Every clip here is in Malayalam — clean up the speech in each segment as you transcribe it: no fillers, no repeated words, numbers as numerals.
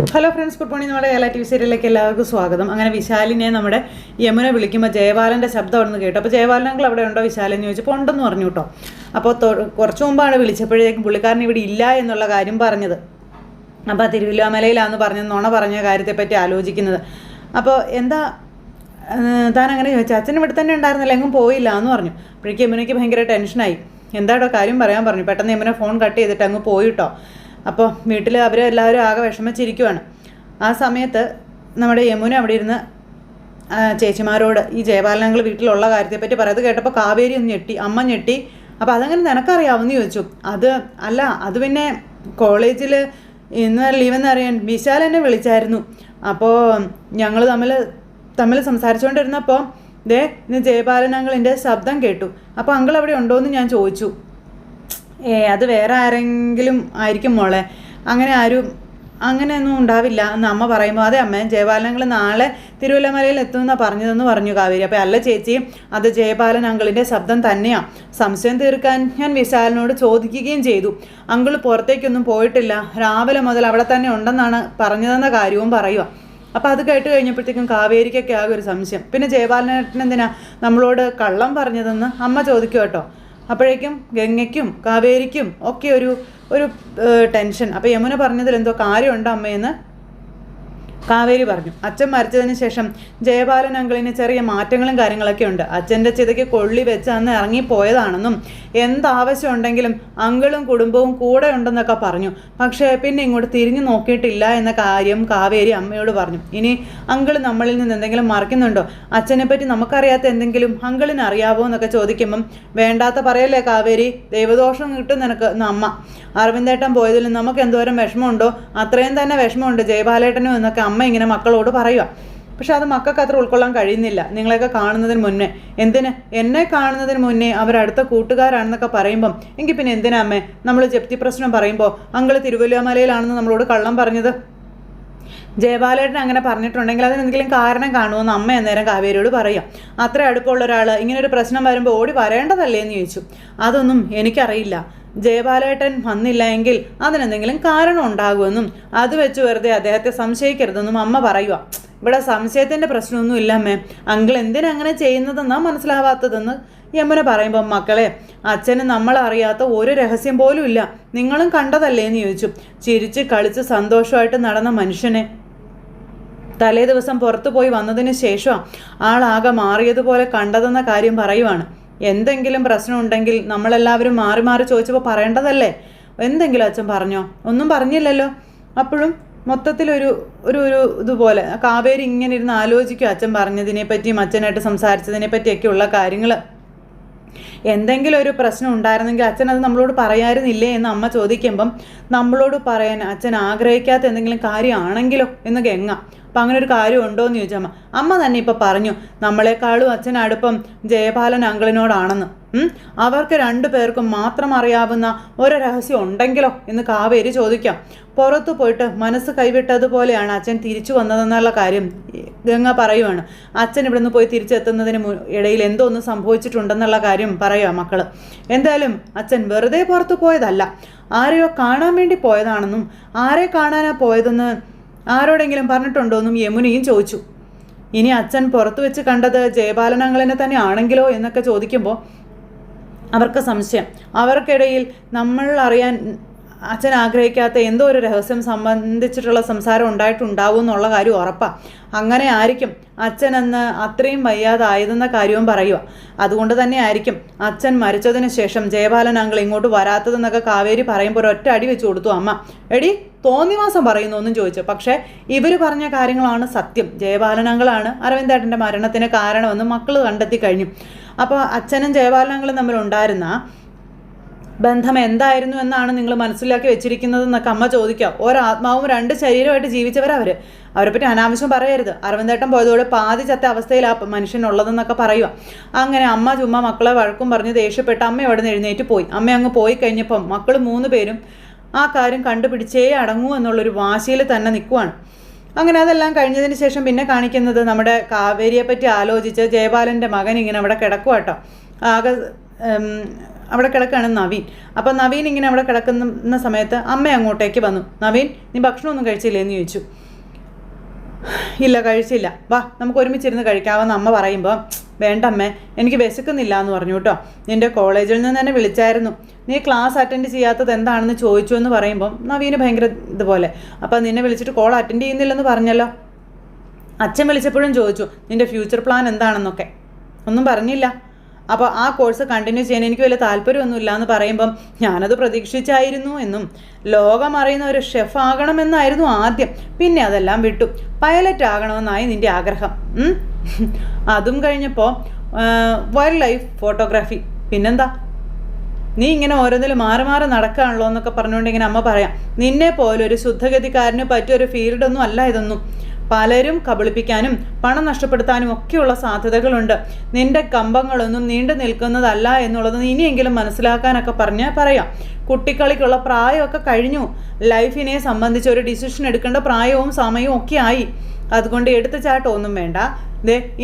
Hello friends, good morning. നമ്മുടെ കേരള TV സീരിയലിലേക്ക് എല്ലാവർക്കും സ്വാഗതം. അങ്ങനെ വിശാലിനെ നമ്മുടെ യമുന വിളിക്കുമ്പോൾ ജയബാലൻ്റെ ശബ്ദം അവിടെ നിന്ന് കേട്ടു. അപ്പോൾ ജയബാലൻ അങ്കിൾ അവിടെ ഉണ്ടോ വിശാലെന്ന് ചോദിച്ചപ്പോൾ ഉണ്ടെന്ന് പറഞ്ഞു കേട്ടോ. അപ്പോൾ കുറച്ച് മുമ്പാണ് വിളിച്ചപ്പോഴേക്കും പുള്ളിക്കാരൻ ഇവിടെ ഇല്ല എന്നുള്ള കാര്യം പറഞ്ഞത്. അപ്പോൾ തിരുവല്ലാമലയിലാണെന്ന് പറഞ്ഞത് നുണ പറഞ്ഞ കാര്യത്തെപ്പറ്റി ആലോചിക്കുന്നത്. അപ്പോൾ എന്താ താൻ അങ്ങനെ ചോദിച്ചാൽ അച്ഛൻ ഇവിടെ തന്നെ ഉണ്ടായിരുന്നില്ല, എങ്ങും പോയില്ല എന്ന് പറഞ്ഞു. അപ്പോഴേക്കും യമുനയ്ക്ക് ഭയങ്കര ടെൻഷനായി. എന്താടോ കാര്യം പറയാൻ പറഞ്ഞു. പെട്ടെന്ന് യമുന ഫോൺ കട്ട് ചെയ്തിട്ട് അങ്ങ് പോയിട്ടോ. അപ്പോൾ വീട്ടിൽ അവരെല്ലാവരും ആകെ വിഷമിച്ചിരിക്കുവാണ്. ആ സമയത്ത് നമ്മുടെ യമുന അവിടെ ഇരുന്ന് ചേച്ചിമാരോട് ഈ ജയബാലനങ്ങൾ വീട്ടിലുള്ള കാര്യത്തെപ്പറ്റി പറയുന്നത് കേട്ടപ്പോൾ കാവേരി ഒന്ന് ഞെട്ടി, അമ്മ ഞെട്ടി. അപ്പോൾ അതങ്ങനെ നിനക്കറിയാമെന്ന് ചോദിച്ചു. അത് പിന്നെ കോളേജിൽ ഇന്ന് ലീവെന്ന് അറിയാൻ വിശാൽ എന്നെ വിളിച്ചായിരുന്നു. അപ്പോൾ ഞങ്ങൾ തമ്മിൽ സംസാരിച്ചുകൊണ്ടിരുന്നപ്പോൾ ഇന്ന് ജയബാലൻ അങ്കിളിൻ്റെ ശബ്ദം കേട്ടു. അപ്പോൾ അങ്കിൾ അവിടെ ഉണ്ടോ എന്ന് ഞാൻ ചോദിച്ചു. അത് വേറെ ആരെങ്കിലും ആയിരിക്കും മോളെ, അങ്ങനെയൊന്നും ഉണ്ടാവില്ല എന്ന് അമ്മ പറയുമ്പോൾ അതെ അമ്മ, ജയബാലൻ അങ്കിൾ നാളെ തിരുവല്ലമലയിൽ എത്തുമെന്നാണ് പറഞ്ഞതെന്ന് പറഞ്ഞു കാവേരി. അപ്പോൾ അല്ല ചേച്ചി, അത് ജയബാലൻ അങ്കിളിൻ്റെ ശബ്ദം തന്നെയാണ്. സംശയം തീർക്കാൻ ഞാൻ വിശാലിനോട് ചോദിക്കുകയും ചെയ്തു. അങ്കിൾ പുറത്തേക്കൊന്നും പോയിട്ടില്ല, രാവിലെ മുതൽ അവിടെ തന്നെ ഉണ്ടെന്നാണ് പറഞ്ഞതെന്ന കാര്യവും പറയുക. അപ്പോൾ അത് കേട്ട് കഴിഞ്ഞപ്പോഴത്തേക്കും കാവേരിക്കൊക്കെ ആകെ ഒരു സംശയം. പിന്നെ ജയബാലനേട്ടനെന്തിനാ നമ്മളോട് കള്ളം പറഞ്ഞതെന്ന് അമ്മ ചോദിക്കും കേട്ടോ. അപ്പോഴേക്കും ഗംഗയ്ക്കും കാവേരിക്കും ഒക്കെ ഒരു ടെൻഷൻ. അപ്പോൾ യമുന പറഞ്ഞതിൽ എന്തോ കാര്യമുണ്ടോ അമ്മയെന്ന് കാവേരി പറഞ്ഞു. അച്ഛൻ മരിച്ചതിന് ശേഷം ജയബാലൻ അങ്കിളിന് ചെറിയ മാറ്റങ്ങളും കാര്യങ്ങളൊക്കെ ഉണ്ട്. അച്ഛൻ്റെ ചിതയ്ക്ക് കൊള്ളി വെച്ച് അന്ന് ഇറങ്ങിപ്പോയതാണെന്നും എന്താവശ്യം ഉണ്ടെങ്കിലും അങ്കിളും കുടുംബവും കൂടെ ഉണ്ടെന്നൊക്കെ പറഞ്ഞു. പക്ഷേ പിന്നെ ഇങ്ങോട്ട് തിരിഞ്ഞു നോക്കിയിട്ടില്ല എന്ന കാര്യം കാവേരി അമ്മയോട് പറഞ്ഞു. ഇനി അങ്കിൾ നമ്മളിൽ നിന്ന് എന്തെങ്കിലും മറക്കുന്നുണ്ടോ? അച്ഛനെ പറ്റി നമുക്കറിയാത്ത എന്തെങ്കിലും അങ്കിളിന് അറിയാവോ എന്നൊക്കെ ചോദിക്കുമ്പം വേണ്ടാത്ത പറയല്ലേ കാവേരി, ദൈവദോഷം കിട്ടും നിനക്ക് എന്ന് അമ്മ. അരവിന്ദേട്ടൻ പോയതിൽ നമുക്ക് എന്തോരം വിഷമമുണ്ടോ അത്രയും തന്നെ വിഷമമുണ്ട് ജയബാലേട്ടനും എന്നൊക്കെ അമ്മ ഇങ്ങനെ മക്കളോട് പറയുക. പക്ഷെ അത് മക്കൾക്ക് അത്ര ഉൾക്കൊള്ളാൻ കഴിയുന്നില്ല. നിങ്ങളെയൊക്കെ കാണുന്നതിന് മുന്നേ എന്നെ കാണുന്നതിന് മുന്നേ അവരടുത്ത കൂട്ടുകാരാണെന്നൊക്കെ പറയുമ്പം എങ്കിൽ പിന്നെ എന്തിനാ അമ്മേ നമ്മൾ ജപ്തി പ്രശ്നം പറയുമ്പോൾ അങ്കിൾ തിരുവല്ലാമലയിലാണെന്ന് നമ്മളോട് കള്ളം പറഞ്ഞത്? ജയബാലേട്ടൻ അങ്ങനെ പറഞ്ഞിട്ടുണ്ടെങ്കിൽ അതിനെന്തെങ്കിലും കാരണം കാണുമെന്ന് അമ്മ അന്നേരം കാവേരിയോട് പറയാം. അത്ര അടുപ്പമുള്ള ഒരാൾ ഇങ്ങനൊരു പ്രശ്നം വരുമ്പോൾ ഓടി വരേണ്ടതല്ലേ എന്ന് ചോദിച്ചു. അതൊന്നും എനിക്കറിയില്ല. ജയബാലേട്ടൻ വന്നില്ല എങ്കിൽ അതിനെന്തെങ്കിലും കാരണം ഉണ്ടാകുമെന്നും അത് വെച്ച് വെറുതെ അദ്ദേഹത്തെ സംശയിക്കരുതെന്നും അമ്മ പറയുക. ഇവിടെ സംശയത്തിൻ്റെ പ്രശ്നമൊന്നും ഇല്ല അമ്മേ, അങ്കിൾ എന്തിനങ്ങനെ ചെയ്യുന്നതെന്നാ മനസ്സിലാവാത്തതെന്ന് യമുന പറയുമ്പം മക്കളെ, അച്ഛന് നമ്മളറിയാത്ത ഒരു രഹസ്യം പോലും ഇല്ല, നിങ്ങളും കണ്ടതല്ലേ എന്ന് ചോദിച്ചു. ചിരിച്ച് കളിച്ച് സന്തോഷമായിട്ട് നടന്ന മനുഷ്യനെ തലേ ദിവസം പുറത്തു പോയി വന്നതിന് ശേഷം ആളാകെ മാറിയതുപോലെ കണ്ടതെന്ന കാര്യം പറയുവാണ്. എന്തെങ്കിലും പ്രശ്നമുണ്ടെങ്കിൽ നമ്മളെല്ലാവരും മാറി മാറി ചോദിച്ചപ്പോൾ പറയേണ്ടതല്ലേ? എന്തെങ്കിലും അച്ഛൻ പറഞ്ഞോ? ഒന്നും പറഞ്ഞില്ലല്ലോ. അപ്പോഴും മൊത്തത്തിലൊരു ഇതുപോലെ കാവേരി ഇങ്ങനെ ഇരുന്ന് ആലോചിക്കും അച്ഛൻ പറഞ്ഞതിനെ പറ്റിയും അച്ഛനായിട്ട് സംസാരിച്ചതിനെ പറ്റിയൊക്കെയുള്ള കാര്യങ്ങൾ. എന്തെങ്കിലും ഒരു പ്രശ്നം ഉണ്ടായിരുന്നെങ്കിൽ അച്ഛൻ അത് നമ്മളോട് പറയായിരുന്നില്ലേ എന്ന് അമ്മ ചോദിക്കുമ്പം നമ്മളോട് പറയാൻ അച്ഛൻ ആഗ്രഹിക്കാത്ത എന്തെങ്കിലും കാര്യമാണെങ്കിലോ എന്ന് ഗംഗ. അപ്പം അങ്ങനെ ഒരു കാര്യം ഉണ്ടോ എന്ന് ചോദിച്ചാൽ അമ്മ തന്നെ ഇപ്പം പറഞ്ഞു നമ്മളെക്കാളും അച്ഛൻ അടുപ്പം ജയബാലൻ അങ്കിളിനോടാണെന്ന്. അവർക്ക് രണ്ടു പേർക്കും മാത്രം അറിയാവുന്ന ഒരു രഹസ്യം ഉണ്ടെങ്കിലോ എന്ന് കാവേരി ചോദിക്കാം. പുറത്തു പോയിട്ട് മനസ്സ് കൈവിട്ടതുപോലെയാണ് അച്ഛൻ തിരിച്ചു വന്നതെന്നുള്ള കാര്യം ഗംഗ പറയുവാണ്. അച്ഛൻ ഇവിടെ നിന്ന് പോയി തിരിച്ചെത്തുന്നതിന് ഇടയിൽ എന്തോ ഒന്ന് സംഭവിച്ചിട്ടുണ്ടെന്നുള്ള കാര്യം പറയുക മക്കൾ. എന്തായാലും അച്ഛൻ വെറുതെ പുറത്തു പോയതല്ല, ആരെയോ കാണാൻ വേണ്ടി പോയതാണെന്നും ആരെ കാണാനാ പോയതെന്ന് ആരോടെങ്കിലും പറഞ്ഞിട്ടുണ്ടോ എന്നും യമുനയും ചോദിച്ചു. ഇനി അച്ഛൻ പുറത്തു വെച്ച് കണ്ടത് ജയബാലൻ അങ്കിളിനെ തന്നെ ആണെങ്കിലോ എന്നൊക്കെ ചോദിക്കുമ്പോൾ അവർക്ക് സംശയം. അവർക്കിടയിൽ നമ്മൾ അറിയാൻ അച്ഛൻ ആഗ്രഹിക്കാത്ത എന്തോ ഒരു രഹസ്യം സംബന്ധിച്ചിട്ടുള്ള സംസാരം ഉണ്ടായിട്ടുണ്ടാവും എന്നുള്ള കാര്യം ഉറപ്പാണ്. അങ്ങനെ ആയിരിക്കും അച്ഛനെന്ന് അത്രയും വയ്യാതായതെന്ന കാര്യവും പറയുക. അതുകൊണ്ട് തന്നെ ആയിരിക്കും അച്ഛൻ മരിച്ചതിന് ശേഷം ജയബാലൻ അങ്കിൾ ഇങ്ങോട്ട് വരാത്തതെന്നൊക്കെ കാവേരി പറയുമ്പോൾ ഒരൊറ്റ അടി വെച്ച് കൊടുത്തു അമ്മ. എടി തോന്നിവാസം പറയുന്നു ഒന്നും ചോദിച്ചു. പക്ഷേ ഇവർ പറഞ്ഞ കാര്യങ്ങളാണ് സത്യം. ജയബാലൻ അങ്കിളാണ് അരവിന്ദേട്ടൻ്റെ മരണത്തിന് കാരണമെന്ന് മക്കൾ കണ്ടെത്തി കഴിഞ്ഞു. അപ്പോൾ അച്ഛനും ജയബാലൻ അങ്കിളും തമ്മിലുണ്ടായിരുന്ന ബന്ധം എന്തായിരുന്നു എന്നാണ് നിങ്ങൾ മനസ്സിലാക്കി വെച്ചിരിക്കുന്നതെന്നൊക്കെ അമ്മ ചോദിക്കാം. ഒരാത്മാവും രണ്ട് ശരീരമായിട്ട് അവരെ പറ്റി അനാവശ്യം പറയരുത്. അരവിന്ദേട്ടൻ പോയതോടെ പാതി ചത്ത അവസ്ഥയിലാണ് മനുഷ്യനുള്ളതെന്നൊക്കെ പറയുക. അങ്ങനെ അമ്മ ചുമ്മാ മക്കളെ വഴക്കും പറഞ്ഞ് ദേഷ്യപ്പെട്ട് അമ്മ അവിടെ നിന്ന് എഴുന്നേറ്റ് പോയി. അമ്മ അങ്ങ് പോയി കഴിഞ്ഞപ്പം മക്കൾ 3 പേരും ആ കാര്യം കണ്ടുപിടിച്ചേ അടങ്ങൂ എന്നുള്ളൊരു വാശിയിൽ തന്നെ നിൽക്കുവാണ്. അങ്ങനെ അതെല്ലാം കഴിഞ്ഞതിന് ശേഷം പിന്നെ കാണിക്കുന്നത് നമ്മുടെ കാവേരിയെ പറ്റി ആലോചിച്ച് ജയബാലൻ്റെ മകൻ ഇങ്ങനെ അവിടെ കിടക്കുക കേട്ടോ. ആകെ അവിടെ കിടക്കുകയാണ് നവീൻ. അപ്പോൾ നവീൻ ഇങ്ങനെ അവിടെ കിടക്കുന്ന സമയത്ത് അമ്മ അങ്ങോട്ടേക്ക് വന്നു. നവീൻ, നീ ഭക്ഷണമൊന്നും കഴിച്ചില്ലേ എന്ന് ചോദിച്ചു. ഇല്ല, കഴിച്ചില്ല, വാ നമുക്ക് ഒരുമിച്ചിരുന്ന് കഴിക്കാമെന്ന് അമ്മ പറയുമ്പോൾ, വേണ്ട അമ്മേ, എനിക്ക് വിശക്കുന്നില്ല എന്ന് പറഞ്ഞു കേട്ടോ. നിൻ്റെ കോളേജിൽ നിന്ന് തന്നെ വിളിച്ചായിരുന്നു, നീ ക്ലാസ് അറ്റൻഡ് ചെയ്യാത്തത് എന്താണെന്ന് ചോദിച്ചു എന്ന് പറയുമ്പം നവീന് ഭയങ്കര ഇതുപോലെ. അപ്പോൾ നിന്നെ വിളിച്ചിട്ട് കോൾ അറ്റൻഡ് ചെയ്യുന്നില്ലെന്ന് പറഞ്ഞല്ലോ. അച്ഛൻ വിളിച്ചപ്പോഴും ചോദിച്ചു നിൻ്റെ ഫ്യൂച്ചർ പ്ലാൻ എന്താണെന്നൊക്കെ, ഒന്നും പറഞ്ഞില്ല. അപ്പോൾ ആ കോഴ്സ് കണ്ടിന്യൂ ചെയ്യാൻ എനിക്ക് വലിയ താല്പര്യമൊന്നുമില്ല എന്ന് പറയുമ്പം ഞാനത് പ്രതീക്ഷിച്ചായിരുന്നു എന്നും ലോകം അറിയുന്ന ഒരു ഷെഫ് ആകണമെന്നായിരുന്നു ആദ്യം, പിന്നെ അതെല്ലാം വിട്ടു, പൈലറ്റ് ആകണമെന്നായി നിൻ്റെ ആഗ്രഹം. അതും കഴിഞ്ഞപ്പോൾ വൈൽഡ് ലൈഫ് ഫോട്ടോഗ്രാഫി. പിന്നെന്താ, നീ ഇങ്ങനെ ഓരോന്നിൽ മാറി മാറി നടക്കുകയാണല്ലോ എന്നൊക്കെ പറഞ്ഞുകൊണ്ട് ഇങ്ങനെ അമ്മ പറയാം. നിന്നെ പോലെ ഒരു ശുദ്ധഗതിക്കാരന് പറ്റിയൊരു ഫീൽഡൊന്നും അല്ല ഇതൊന്നും. പലരും കബളിപ്പിക്കാനും പണം നഷ്ടപ്പെടുത്താനും ഒക്കെയുള്ള സാധ്യതകളുണ്ട്. നിന്റെ കമ്പങ്ങളൊന്നും നീണ്ടു നിൽക്കുന്നതല്ല എന്നുള്ളത് ഇനിയെങ്കിലും മനസ്സിലാക്കാനൊക്കെ പറയാം. കുട്ടിക്കളിക്കുള്ള പ്രായമൊക്കെ കഴിഞ്ഞു. ലൈഫിനെ സംബന്ധിച്ച് ഒരു ഡിസിഷൻ എടുക്കേണ്ട പ്രായവും സമയവും ഒക്കെ ആയി. അതുകൊണ്ട് എടുത്തുചാട്ടമൊന്നും വേണ്ട.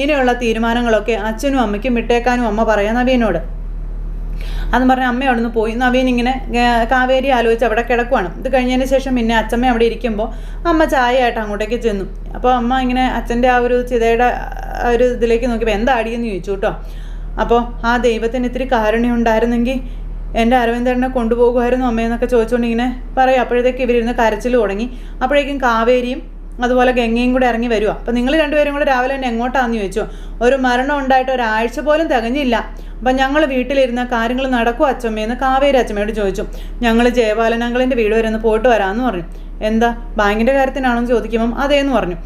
ഇനിയുള്ള തീരുമാനങ്ങളൊക്കെ അച്ഛനും അമ്മയ്ക്കും വിട്ടേക്കാനും അമ്മ പറയാം നവീനോട്. അതെന്ന് പറഞ്ഞാൽ അമ്മ അവിടെ നിന്ന് പോയി. നവീൻ ഇങ്ങനെ കാവേരി ആലോചിച്ച് അവിടെ കിടക്കുവാണ്. ഇത് കഴിഞ്ഞതിന് ശേഷം പിന്നെ അച്ഛമ്മ അവിടെ ഇരിക്കുമ്പോൾ അമ്മ ചായയായിട്ട് അങ്ങോട്ടേക്ക് ചെന്നു. അപ്പോൾ അമ്മ ഇങ്ങനെ അച്ഛൻ്റെ ആ ഒരു ചിതയുടെ ഒരു ഇതിലേക്ക് നോക്കിയപ്പോൾ എന്താ അടിയെന്ന് ചോദിച്ചു കേട്ടോ. അപ്പോൾ ആ ദൈവത്തിന് ഇത്തിരി കാരുണ്യം ഉണ്ടായിരുന്നെങ്കിൽ എൻ്റെ അരവിന്ദനെ കൊണ്ടുപോകുമായിരുന്നു അമ്മയെന്നൊക്കെ ചോദിച്ചുകൊണ്ട് ഇങ്ങനെ പറയും. അപ്പോഴത്തേക്ക് ഇവരിരുന്ന് കരച്ചിൽ തുടങ്ങി. അപ്പോഴേക്കും കാവേരിയും അതുപോലെ ഗംഗയും കൂടെ ഇറങ്ങി വരുക. അപ്പോൾ നിങ്ങൾ രണ്ടുപേരും കൂടെ രാവിലെ തന്നെ എങ്ങോട്ടാണെന്ന് ചോദിച്ചു. ഒരു മരണം ഉണ്ടായിട്ട് ഒരാഴ്ച പോലും തികഞ്ഞില്ല, അപ്പം ഞങ്ങൾ വീട്ടിലിരുന്ന കാര്യങ്ങൾ നടക്കും അച്ഛമ്മയെന്ന് കാവേരി അച്ഛമ്മയോട് ചോദിച്ചു. ഞങ്ങൾ ജയപാലൻ അങ്കിളിൻ്റെ വീട് വരെ ഒന്ന് പോയിട്ട് വരാമെന്ന് പറഞ്ഞു. എന്താ, ബാങ്കിൻ്റെ കാര്യത്തിനാണെന്ന് ചോദിക്കുമ്പം അതേന്ന് പറഞ്ഞു.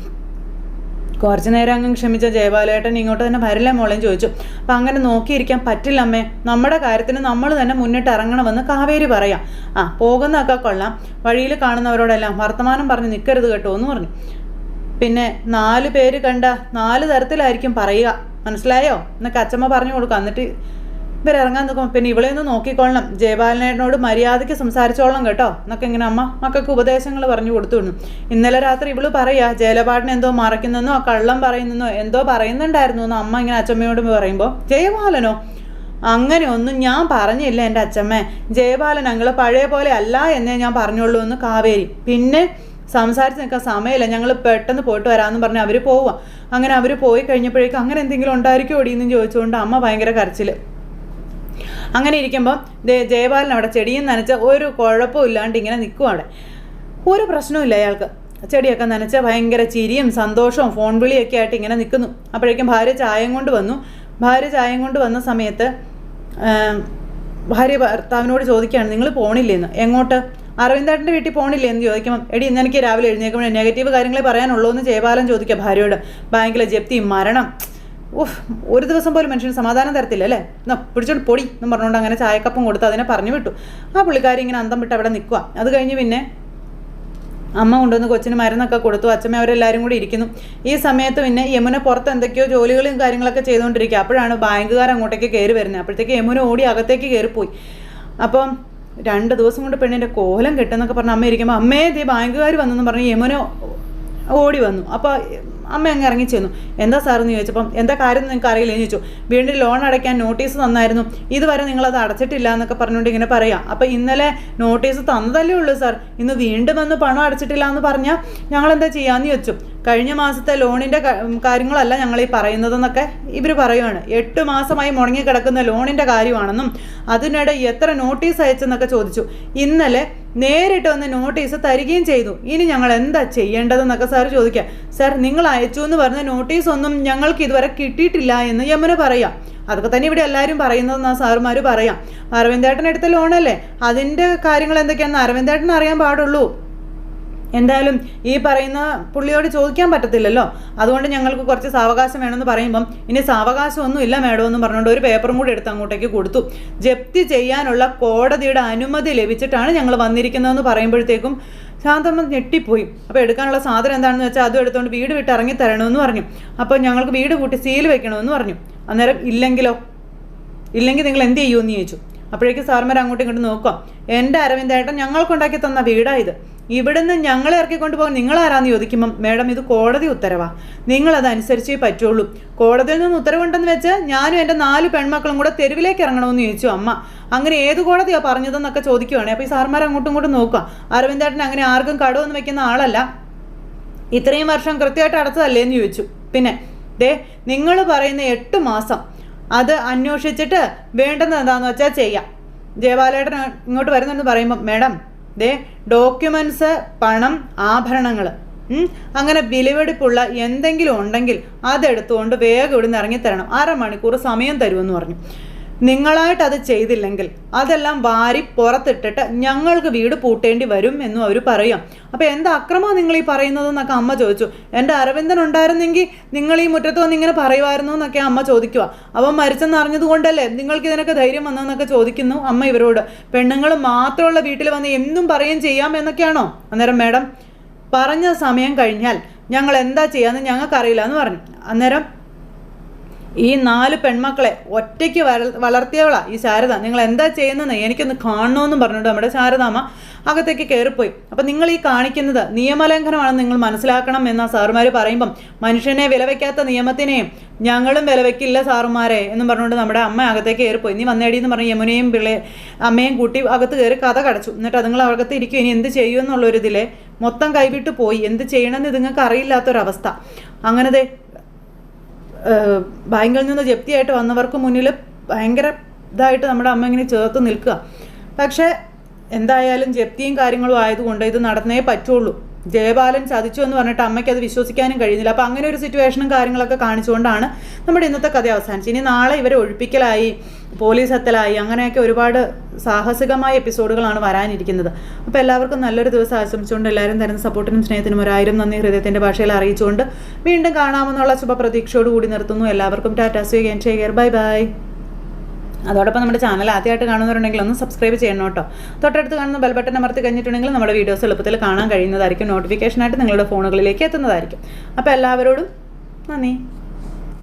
കുറച്ച് നേരം അങ്ങ് ക്ഷമിച്ച ജയപാലേട്ടൻ ഇങ്ങോട്ട് തന്നെ വരില്ല മോളെന്ന് ചോദിച്ചു. അപ്പം അങ്ങനെ നോക്കിയിരിക്കാൻ പറ്റില്ല അമ്മേ, നമ്മുടെ കാര്യത്തിന് നമ്മൾ തന്നെ മുന്നിട്ട് ഇറങ്ങണമെന്ന് കാവേരി പറയാം. പോകുന്നതൊക്കെ കൊള്ളാം, വഴിയിൽ കാണുന്നവരോടെല്ലാം വർത്തമാനം പറഞ്ഞ് നിൽക്കരുത് കേട്ടോ എന്ന് പറഞ്ഞു. പിന്നെ 4 പേര് കണ്ട 4 തരത്തിലായിരിക്കും പറയുക, മനസ്സിലായോ എന്നൊക്കെ അച്ഛമ്മ പറഞ്ഞു കൊടുക്കുക. എന്നിട്ട് ഇവരിറങ്ങാൻ നിൽക്കും. പിന്നെ ഇവളെയൊന്ന് നോക്കിക്കൊള്ളണം, ജയപാലനോട് മര്യാദയ്ക്ക് സംസാരിച്ചോളണം കേട്ടോ എന്നൊക്കെ ഇങ്ങനെ അമ്മ മക്കൾക്ക് ഉപദേശങ്ങൾ പറഞ്ഞു കൊടുത്തുവിടുന്നു. ഇന്നലെ രാത്രി ഇവള് പറയാ ജയലപാടിനെ എന്തോ മറയ്ക്കുന്നെന്നോ കള്ളം പറയുന്നെന്നോ എന്തോ പറയുന്നുണ്ടായിരുന്നു എന്ന് അമ്മ ഇങ്ങനെ അച്ഛമ്മയോട് പറയുമ്പോൾ, ജയപാലനോ, അങ്ങനെ ഒന്നും ഞാൻ പറഞ്ഞില്ല എൻ്റെ അച്ഛമ്മേ, ജയപാലൻ അങ്ങള് പഴയ പോലെ അല്ല എന്നേ ഞാൻ പറഞ്ഞുള്ളൂ എന്ന് കാവേരി. പിന്നെ സംസാരിച്ച് നിൽക്കാൻ സമയമില്ല, ഞങ്ങൾ പെട്ടെന്ന് പോയിട്ട് വരാമെന്ന് പറഞ്ഞ് അവർ പോവുക. അങ്ങനെ അവർ പോയി കഴിഞ്ഞപ്പോഴേക്കും അങ്ങനെ എന്തെങ്കിലും ഉണ്ടായിരിക്കും ഓടിയെന്ന് ചോദിച്ചുകൊണ്ട് അമ്മ ഭയങ്കര കരച്ചിൽ. അങ്ങനെ ഇരിക്കുമ്പോൾ ജയപാലൻ അവിടെ ചെടിയും നനച്ച ഒരു കുഴപ്പവും ഇല്ലാണ്ട് ഇങ്ങനെ നിൽക്കും. അവിടെ ഒരു പ്രശ്നവും അയാൾക്ക്. ചെടിയൊക്കെ നനച്ച് ഭയങ്കര ചിരിയും സന്തോഷവും ഫോൺ വിളിയൊക്കെ ആയിട്ട് ഇങ്ങനെ നിൽക്കുന്നു. അപ്പോഴേക്കും ഭാര്യ ചായം കൊണ്ട് വന്നു. ഭാര്യ ചായം കൊണ്ട് വന്ന സമയത്ത് ഭാര്യ ഭർത്താവിനോട് ചോദിക്കുകയാണ്, നിങ്ങൾ പോണില്ലേന്ന്. എങ്ങോട്ട്? അരവിന്ദേട്ടൻ്റെ വീട്ടിൽ പോണില്ലേ എന്ന് ചോദിക്കുമ്പോൾ, എടി ഇന്ന് എനിക്ക് രാവിലെ എഴുന്നേൽക്കുമ്പോൾ നെഗറ്റീവ് കാര്യങ്ങളെ പറയാനുള്ളൂ എന്ന് ജയപാലൻ ചോദിക്കുക ഭാര്യയോട്. ബാങ്കിലെ ജപ്തി, മരണം, ഒരു ദിവസം പോലും മനുഷ്യന് സമാധാനം തരത്തില്ല അല്ലേ, എന്നാ പിടിച്ചോണ്ട് പൊടി എന്ന് പറഞ്ഞുകൊണ്ട് അങ്ങനെ ചായക്കപ്പം കൊടുത്ത് അതിനെ പറഞ്ഞു വിട്ടു. ആ പുള്ളിക്കാരി ഇങ്ങനെ അന്തം വിട്ട് അവിടെ നിൽക്കുക. അത് കഴിഞ്ഞ് പിന്നെ അമ്മ കൊണ്ടുവന്ന് കൊച്ചിന് മരുന്നൊക്കെ കൊടുത്തു. അച്ഛമ്മ അവരെല്ലാവരും കൂടി ഇരിക്കുന്നു. ഈ സമയത്ത് പിന്നെ യമുന പുറത്ത് എന്തൊക്കെയോ ജോലികളും കാര്യങ്ങളൊക്കെ ചെയ്തുകൊണ്ടിരിക്കുക. അപ്പോഴാണ് ബാങ്കുകാർ അങ്ങോട്ടേക്ക് കയറി വരുന്നത്. അപ്പോഴത്തേക്ക് യമുന ഓടി അകത്തേക്ക് കയറിപ്പോയി. അപ്പം 2 ദിവസം കൊണ്ട് പെണ്ണിൻ്റെ കോലം കെട്ടെന്നൊക്കെ പറഞ്ഞ് അമ്മ ഇരിക്കുമ്പോൾ, അമ്മേ ദേ ബാങ്കുകാർ വന്നെന്ന് പറഞ്ഞ് യമുന ഓടി വന്നു. അപ്പോൾ അമ്മ അങ്ങ് ഇറങ്ങി ചെന്നു. എന്താ സാറെന്ന് ചോദിച്ചപ്പം, എന്താ കാര്യം നിങ്ങൾക്ക് അറിയില്ലെന്ന് ചോദിച്ചു. വീണ്ടും ലോൺ അടയ്ക്കാൻ നോട്ടീസ് തന്നായിരുന്നു, ഇതുവരെ നിങ്ങളത് അടച്ചിട്ടില്ല എന്നൊക്കെ പറഞ്ഞുകൊണ്ട് ഇങ്ങനെ പറയാം. അപ്പോൾ ഇന്നലെ നോട്ടീസ് തന്നതല്ലേ ഉള്ളൂ സാർ, ഇന്ന് വീണ്ടും വന്ന് പണം അടച്ചിട്ടില്ല എന്ന് പറഞ്ഞാൽ ഞങ്ങളെന്താ ചെയ്യാമെന്ന് ചോദിച്ചു. കഴിഞ്ഞ മാസത്തെ ലോണിൻ്റെ കാര്യങ്ങളല്ല ഞങ്ങൾ ഈ പറയുന്നതെന്നൊക്കെ ഇവർ പറയുവാണ്. 8 മാസമായി മുടങ്ങിക്കിടക്കുന്ന ലോണിൻ്റെ കാര്യമാണെന്നും അതിനിടെ എത്ര നോട്ടീസ് അയച്ചെന്നൊക്കെ ചോദിച്ചു. ഇന്നലെ നേരിട്ട് വന്ന് നോട്ടീസ് തരികയും ചെയ്തു. ഇനി ഞങ്ങൾ എന്താ ചെയ്യേണ്ടതെന്നൊക്കെ സാർ ചോദിക്കുക. സാർ നിങ്ങൾ അയച്ചു എന്ന് പറഞ്ഞ നോട്ടീസൊന്നും ഞങ്ങൾക്ക് ഇതുവരെ കിട്ടിയിട്ടില്ല എന്ന് യമുന പറയാം. അതൊക്കെ തന്നെ ഇവിടെ എല്ലാവരും പറയുന്നതെന്നാ സാറുമാർ പറയാം. അരവിന്ദേട്ടൻ എടുത്ത ലോണല്ലേ, അതിൻ്റെ കാര്യങ്ങൾ എന്തൊക്കെയാണെന്ന് അരവിന്ദേട്ടൻ അറിയാൻ പാടുള്ളൂ. എന്തായാലും ഈ പറയുന്ന പുള്ളിയോട് ചോദിക്കാൻ പറ്റത്തില്ലല്ലോ, അതുകൊണ്ട് ഞങ്ങൾക്ക് കുറച്ച് സാവകാശം വേണമെന്ന് പറയുമ്പം, ഇനി സാവകാശമൊന്നും ഇല്ല മേഡം എന്ന് പറഞ്ഞുകൊണ്ട് ഒരു പേപ്പറും കൂടി എടുത്ത് അങ്ങോട്ടേക്ക് കൊടുത്തു. ജപ്തി ചെയ്യാനുള്ള കോടതിയുടെ അനുമതി ലഭിച്ചിട്ടാണ് ഞങ്ങൾ വന്നിരിക്കുന്നതെന്ന് പറയുമ്പോഴത്തേക്കും ശാന്തമ്മ ഞെട്ടിപ്പോയി. അപ്പോൾ എടുക്കാനുള്ള സാധനം എന്താണെന്ന് വെച്ചാൽ അതും എടുത്തുകൊണ്ട് വീട് വിട്ട് ഇറങ്ങി തരണമെന്ന് പറഞ്ഞു. അപ്പോൾ ഞങ്ങൾക്ക് വീട് പൂട്ടി സീൽ വെക്കണമെന്ന് പറഞ്ഞു. അന്നേരം ഇല്ലെങ്കിൽ നിങ്ങൾ എന്ത് ചെയ്യുമെന്ന് ചോദിച്ചു. അപ്പോഴേക്കും സാർമാർ അങ്ങോട്ടും ഇങ്ങോട്ടും നോക്കാം. എൻ്റെ അരവിന്ദേട്ടൻ ഞങ്ങൾക്കുണ്ടാക്കി തന്ന വീടായത്, ഇവിടുന്ന് ഞങ്ങളെ ഇറക്കിക്കൊണ്ട് പോകാൻ നിങ്ങളാരാന്ന് ചോദിക്കുമ്പം മേഡം ഇത് കോടതി ഉത്തരവാ, നിങ്ങളതനുസരിച്ചേ പറ്റുള്ളൂ. കോടതിയിൽ നിന്ന് ഉത്തരവുണ്ടെന്ന് വെച്ച് ഞാനും എൻ്റെ 4 പെൺമക്കളും കൂടെ തെരുവിലേക്ക് ഇറങ്ങണമെന്ന് ചോദിച്ചു അമ്മ. അങ്ങനെ ഏത് കോടതിയാണ് പറഞ്ഞതെന്നൊക്കെ ചോദിക്കുവാണേ. അപ്പോൾ ഈ സാർമാർ അങ്ങോട്ടും ഇങ്ങോട്ടും നോക്കുക. അരവിന്ദേട്ടൻ അങ്ങനെ ആർക്കും കടമൊന്നും വെക്കുന്ന ആളല്ല, ഇത്രയും വർഷം കൃത്യമായിട്ട് അടച്ചതല്ലേ എന്ന് ചോദിച്ചു. പിന്നെ നിങ്ങൾ പറയുന്ന 8 മാസം അത് അന്വേഷിച്ചിട്ട് വേണ്ടുന്നത് എന്താണെന്ന് വെച്ചാൽ ചെയ്യാം. ജയപാലേട്ടൻ ഇങ്ങോട്ട് വരുന്നെന്ന് പറയുമ്പോൾ മേഡം ഡോക്യുമെൻറ്റ്സ്, പണം, ആഭരണങ്ങൾ, അങ്ങനെ വിലവെടുപ്പുള്ള എന്തെങ്കിലും ഉണ്ടെങ്കിൽ അതെടുത്തുകൊണ്ട് വേഗം ഇവിടുന്ന് ഇറങ്ങിത്തരണം, 1/2 മണിക്കൂർ സമയം തരുമെന്ന് പറഞ്ഞു. നിങ്ങളായിട്ട് അത് ചെയ്തില്ലെങ്കിൽ അതെല്ലാം വാരി പുറത്തിട്ടിട്ട് ഞങ്ങൾക്ക് വീട് പൂട്ടേണ്ടി വരും എന്നും അവർ പറയാം. അപ്പോൾ എന്താ അക്രമമാണ് നിങ്ങൾ ഈ പറയുന്നതെന്നൊക്കെ അമ്മ ചോദിച്ചു. എൻ്റെ അരവിന്ദൻ ഉണ്ടായിരുന്നെങ്കിൽ നിങ്ങൾ ഈ മുറ്റത്ത് വന്ന് ഇങ്ങനെ പറയുമായിരുന്നു എന്നൊക്കെ അമ്മ ചോദിക്കുക. അവൻ മരിച്ചെന്ന് അറിഞ്ഞതുകൊണ്ടല്ലേ നിങ്ങൾക്ക് ഇതിനൊക്കെ ധൈര്യം വന്നതെന്നൊക്കെ ചോദിക്കുന്നു അമ്മ ഇവരോട്. പെണ്ണുങ്ങൾ മാത്രമുള്ള വീട്ടിൽ വന്ന് എന്തും പറയുകയും ചെയ്യാം എന്നൊക്കെയാണോ? അന്നേരം മേഡം പറഞ്ഞ സമയം കഴിഞ്ഞാൽ ഞങ്ങൾ എന്താ ചെയ്യാമെന്ന് ഞങ്ങൾക്കറിയില്ല എന്ന് പറഞ്ഞു. അന്നേരം ഈ 4 പെൺമക്കളെ ഒറ്റയ്ക്ക് വളർത്തിയവളാ ഈ ശാരദ, നിങ്ങൾ എന്താ ചെയ്യുന്നതെന്ന് എനിക്കൊന്ന് കാണണമെന്നും പറഞ്ഞിട്ട് നമ്മുടെ ശാരദാമ്മ അകത്തേക്ക് കയറിപ്പോയി. അപ്പം നിങ്ങൾ ഈ കാണിക്കുന്നത് നിയമലംഘനമാണെന്ന് നിങ്ങൾ മനസ്സിലാക്കണം എന്ന സാറുമാർ പറയുമ്പം മനുഷ്യനെ വിലവയ്ക്കാത്ത നിയമത്തിനെയും ഞങ്ങളും വിലവയ്ക്കില്ല സാറുമാരെ എന്നും പറഞ്ഞുകൊണ്ട് നമ്മുടെ അമ്മ അകത്തേക്ക് കയറിപ്പോയി. നീ വന്നേടി എന്ന് പറഞ്ഞ് യമുനയും അമ്മയും കൂട്ടി അകത്ത് കയറി കഥ കടച്ചു. എന്നിട്ട് അതുങ്ങൾ അകത്ത് ഇരിക്കും, ഇനി എന്ത് ചെയ്യുമെന്നുള്ളൊരിതിലെ മൊത്തം കൈവിട്ട് പോയി. എന്ത് ചെയ്യണമെന്ന് ഇതുങ്ങൾക്ക് അറിയില്ലാത്തൊരവസ്ഥ. അങ്ങനത്തെ ബാങ്കിൽ നിന്ന് ജപ്തിയായിട്ട് വന്നവർക്ക് മുന്നിൽ ഭയങ്കര ഇതായിട്ട് നമ്മുടെ അമ്മ ഇങ്ങനെ ചേർത്ത് നിൽക്കുക. പക്ഷേ എന്തായാലും ജപ്തിയും കാര്യങ്ങളും ആയതുകൊണ്ട് ഇത് നടന്നേ പറ്റുള്ളൂ. ജയപാലൻ ചതിച്ചു എന്ന് പറഞ്ഞിട്ട് അമ്മയ്ക്ക് അത് വിശ്വസിക്കാനും കഴിയുന്നില്ല. അപ്പോൾ അങ്ങനെ ഒരു സിറ്റുവേഷനും കാര്യങ്ങളൊക്കെ കാണിച്ചുകൊണ്ടാണ് നമ്മുടെ ഇന്നത്തെ കഥ അവസാനിച്ചത്. ഇനി നാളെ ഇവരെ ഒഴിപ്പിക്കലായി, പോലീസ് എത്തലായി, അങ്ങനെയൊക്കെ ഒരുപാട് സാഹസികമായ എപ്പിസോഡുകളാണ് വരാനിരിക്കുന്നത്. അപ്പോൾ എല്ലാവർക്കും നല്ലൊരു ദിവസം ആശംസിച്ചുകൊണ്ട് എല്ലാവരും തരുന്ന സപ്പോർട്ടിനും സ്നേഹത്തിനും 1000 നന്ദി ഹൃദയത്തിൻ്റെ ഭാഷയിൽ അറിയിച്ചുകൊണ്ട് വീണ്ടും കാണാമെന്നുള്ള ശുഭപ്രതീക്ഷയോടുകൂടി നിർത്തുന്നു. എല്ലാവർക്കും tata, see you again, take care, bye bye. അതോടൊപ്പം നമ്മുടെ ചാനൽ ആദ്യമായിട്ട് കാണുന്നവരുണ്ടെങ്കിൽ ഒന്ന് സബ്സ്ക്രൈബ് ചെയ്യണം കേട്ടോ. തൊട്ടടുത്ത് കാണുന്ന ബെൽ ബട്ടൺ അമർത്തി കഴിഞ്ഞിട്ടുണ്ടെങ്കിൽ നമ്മുടെ വീഡിയോസ് എളുപ്പത്തിൽ കാണാൻ കഴിയുന്നതായിരിക്കും, നോട്ടിഫിക്കേഷനായിട്ട് നിങ്ങളുടെ ഫോണുകളിലേക്ക് എത്തുന്നതായിരിക്കും. അപ്പോൾ എല്ലാവരോടും നന്ദി.